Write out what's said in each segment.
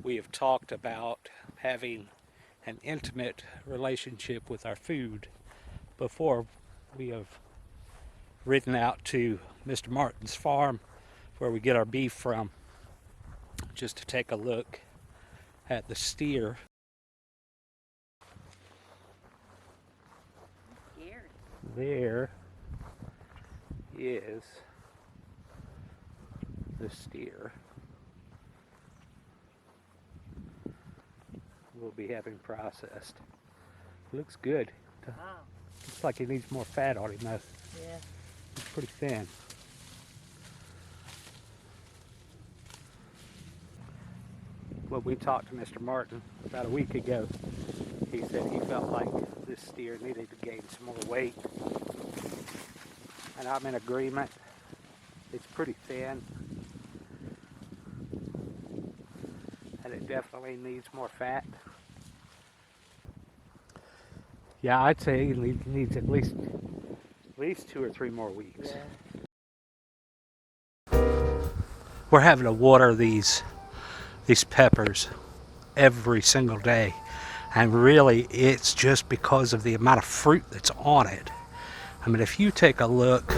we have talked about having an intimate relationship with our food before we have ridden out to Mr. Martin's farm where we get our beef from, just to take a look at the steer. There is the steer we'll be having processed. Looks good. Wow. Looks like he needs more fat on him though. Yeah. He's pretty thin. When we talked to Mr. Martin about a week ago, he said he felt like this steer needed to gain some more weight. And I'm in agreement. It's pretty thin. And it definitely needs more fat. Yeah, I'd say he needs at least 2 or 3 more weeks. Yeah. We're having to water these peppers every single day, and really it's just because of the amount of fruit that's on it. I mean, if you take a look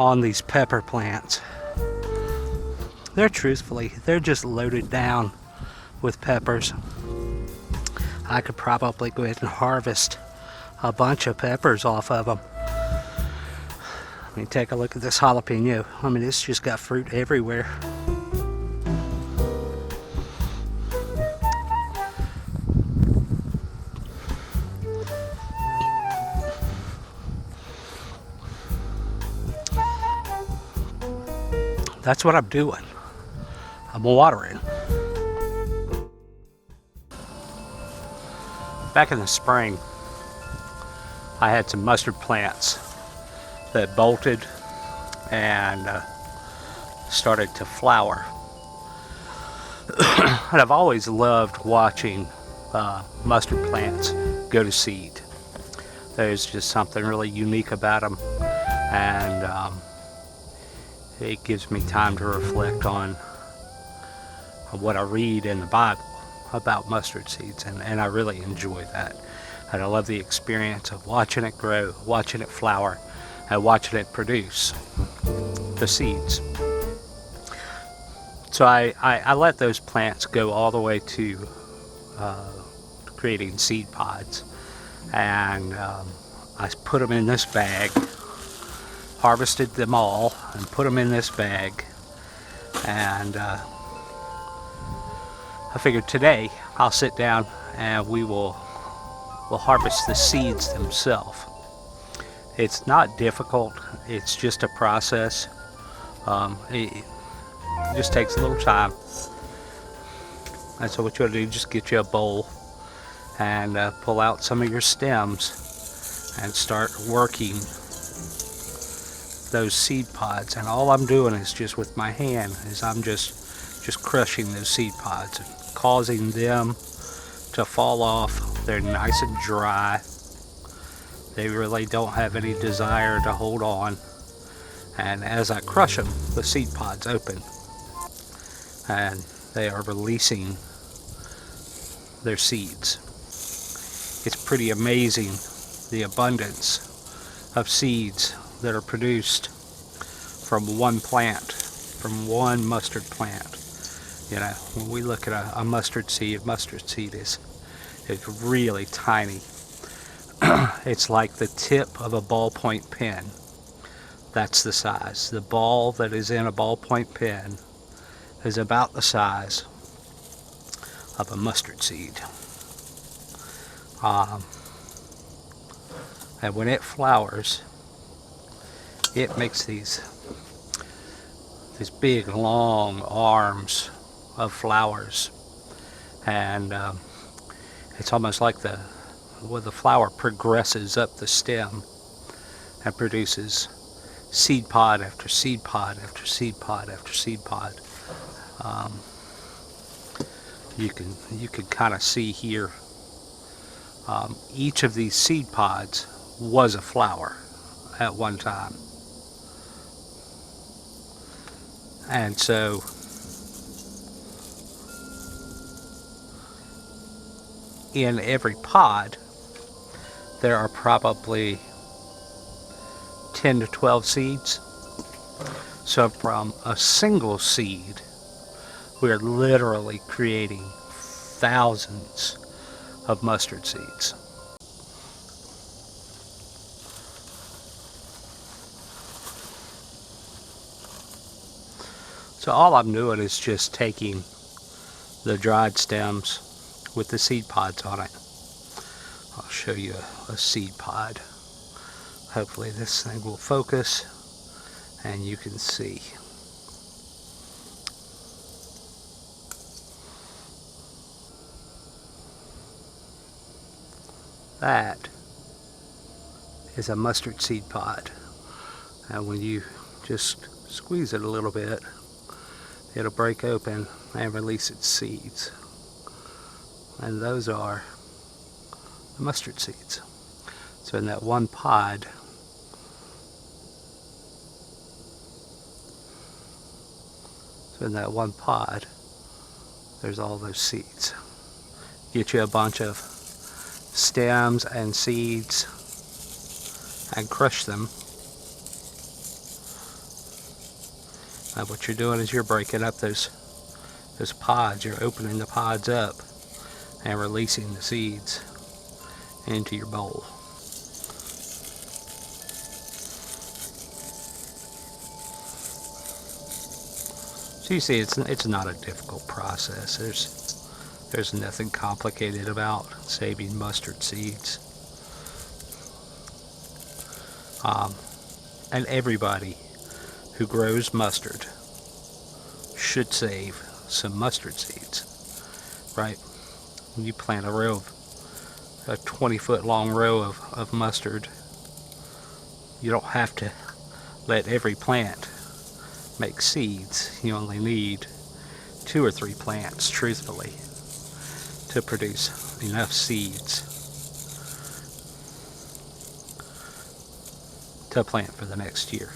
on these pepper plants, they're just loaded down with peppers. I could probably go ahead and harvest a bunch of peppers off of them. I mean, take a look at this jalapeno. I mean, it's just got fruit everywhere. That's what I'm doing. I'm watering. Back in the spring, I had some mustard plants that bolted and started to flower. And I've always loved watching mustard plants go to seed. There's just something really unique about them, and it gives me time to reflect on what I read in the Bible about mustard seeds, and I really enjoy that. And I love the experience of watching it grow, watching it flower, and watching it produce the seeds. So I let those plants go all the way to creating seed pods, and I put them in this bag, harvested them all and put them in this bag, and I figured today I'll sit down and we'll harvest the seeds themselves. It's not difficult, it's just a process. It just takes a little time. And so what you want to do, just get you a bowl and pull out some of your stems and start working those seed pods. And all I'm doing is just with my hand, is I'm just crushing those seed pods and causing them to fall off. They're nice and dry. They really don't have any desire to hold on. And as I crush them, the seed pods open and they are releasing their seeds. It's pretty amazing the abundance of seeds that are produced from one plant, from one mustard plant. You know, when we look at a mustard seed is really tiny. It's like the tip of a ballpoint pen. That's the size. The ball that is in a ballpoint pen is about the size of a mustard seed. And when it flowers, it makes these big long arms of flowers, and it's almost like the flower progresses up the stem and produces seed pod after seed pod after seed pod after seed pod. You can kind of see here, each of these seed pods was a flower at one time. And so in every pod there are probably 10 to 12 seeds. So from a single seed, we're literally creating thousands of mustard seeds. So all I'm doing is just taking the dried stems with the seed pods on it. I'll show you a seed pod. Hopefully this thing will focus and you can see. That is a mustard seed pod. And when you just squeeze it a little bit, it'll break open and release its seeds. And those are the mustard seeds. So in that one pod, there's all those seeds. Get you a bunch of stems and seeds and crush them. And what you're doing is you're breaking up those pods. You're opening the pods up and releasing the seeds into your bowl. So you see, it's not a difficult process. There's nothing complicated about saving mustard seeds. And everybody who grows mustard should save some mustard seeds, right? When you plant a 20-foot long row of mustard, you don't have to let every plant make seeds. You only need 2 or 3 plants, truthfully, to produce enough seeds to plant for the next year.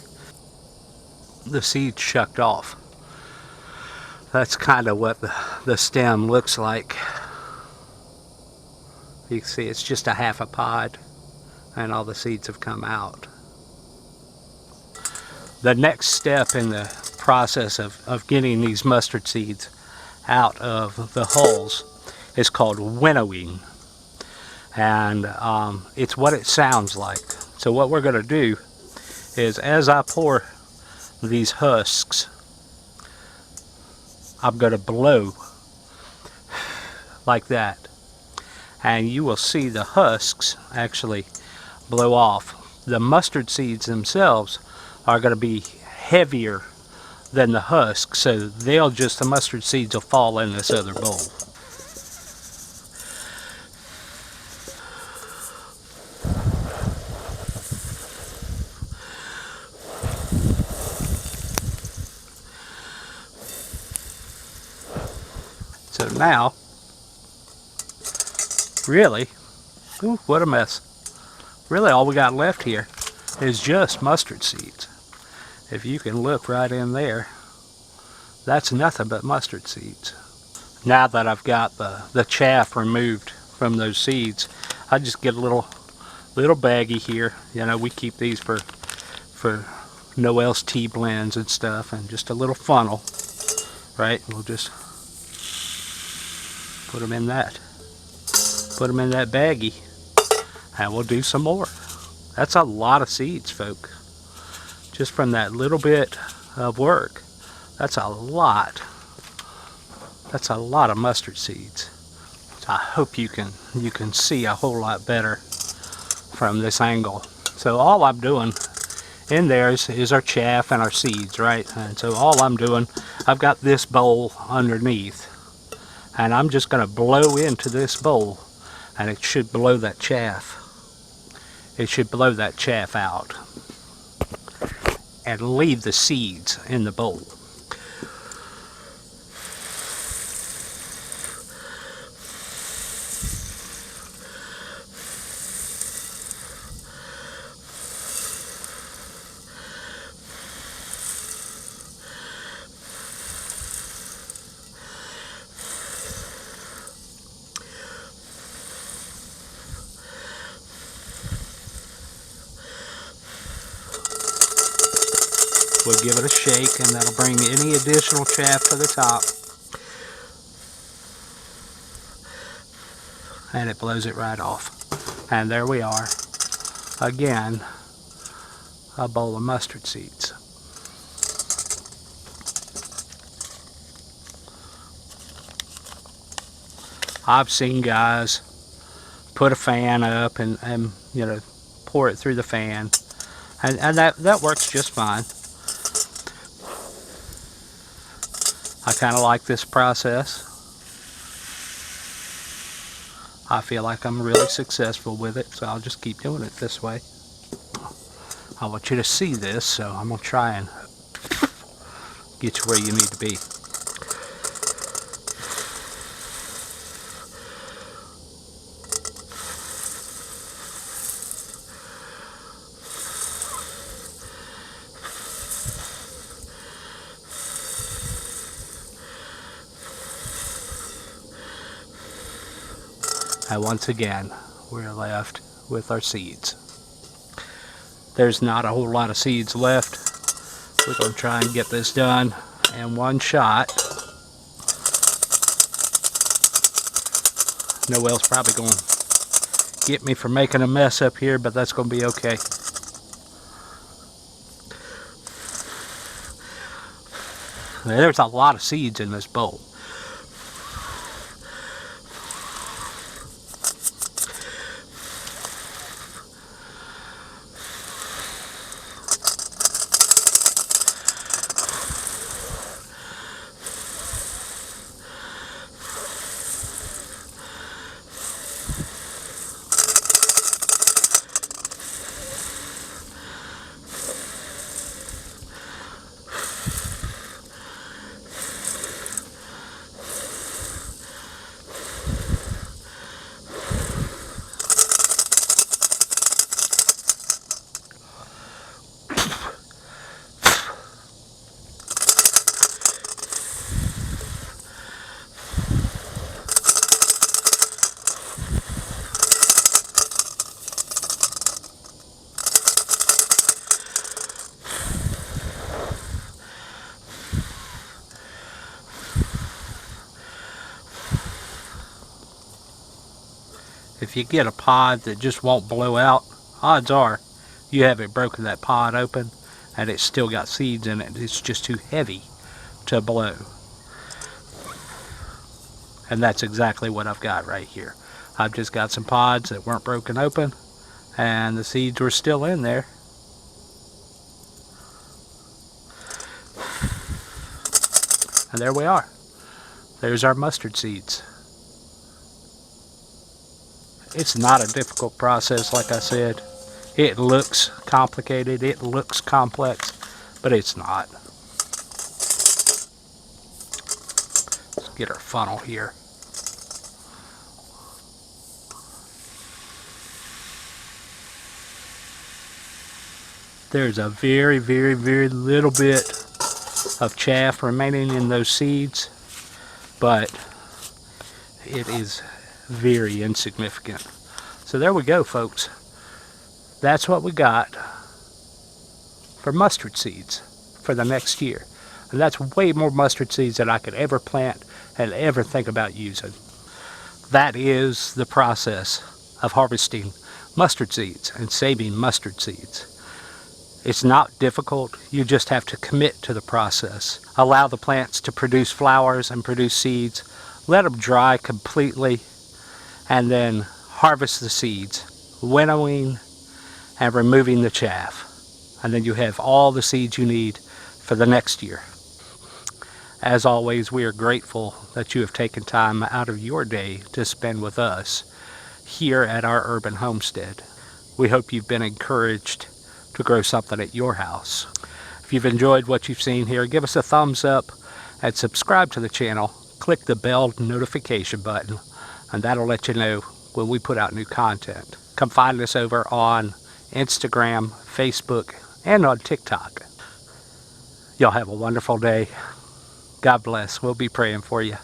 The seeds shucked off. That's kind of what the stem looks like. You can see it's just a half a pod and all the seeds have come out. The next step in the process of getting these mustard seeds out of the hulls is called winnowing. And it's what it sounds like. So what we're going to do is, as I pour these husks, I'm going to blow like that, and you will see the husks actually blow off. The mustard seeds themselves are going to be heavier than the husks, so the mustard seeds will fall in this other bowl. So now, really, ooh, what a mess. Really all we got left here is just mustard seeds. If you can look right in there, that's nothing but mustard seeds. Now that I've got the chaff removed from those seeds, I just get a little baggie here. You know, we keep these for Noel's tea blends and stuff, and just a little funnel, right? We'll just put them in that baggie, and we'll do some more. That's a lot of seeds, folk. Just from that little bit of work, that's a lot of mustard seeds. So I hope you can see a whole lot better from this angle. So all I'm doing in there is our chaff and our seeds, right? And so all I'm doing, I've got this bowl underneath, and I'm just going to blow into this bowl, and it should blow that chaff. It should blow that chaff out and leave the seeds in the bowl. We'll give it a shake, and that'll bring any additional chaff to the top. And it blows it right off. And there we are. Again, a bowl of mustard seeds. I've seen guys put a fan up and you know, pour it through the fan, and that works just fine. I kind of like this process. I feel like I'm really successful with it, so I'll just keep doing it this way. I want you to see this, so I'm going to try and get you where you need to be. And once again, we're left with our seeds. There's not a whole lot of seeds left. We're going to try and get this done in one shot. Noel's probably going to get me for making a mess up here, but that's going to be okay. There's a lot of seeds in this bowl. If you get a pod that just won't blow out, odds are you haven't broken that pod open and it's still got seeds in it. It's just too heavy to blow. And that's exactly what I've got right here. I've just got some pods that weren't broken open and the seeds were still in there. And there we are. There's our mustard seeds. It's not a difficult process, like I said. It looks complicated, it looks complex, but it's not. Let's get our funnel here. There's a very, very, very little bit of chaff remaining in those seeds, but it is very insignificant. So there we go, folks. That's what we got for mustard seeds for the next year. And that's way more mustard seeds than I could ever plant and ever think about using. That is the process of harvesting mustard seeds and saving mustard seeds. It's not difficult. You just have to commit to the process. Allow the plants to produce flowers and produce seeds. Let them dry completely, and then harvest the seeds, winnowing and removing the chaff. And then you have all the seeds you need for the next year. As always, we are grateful that you have taken time out of your day to spend with us here at our urban homestead. We hope you've been encouraged to grow something at your house. If you've enjoyed what you've seen here, give us a thumbs up and subscribe to the channel. Click the bell notification button, and that'll let you know when we put out new content. Come find us over on Instagram, Facebook, and on TikTok. Y'all have a wonderful day. God bless. We'll be praying for you.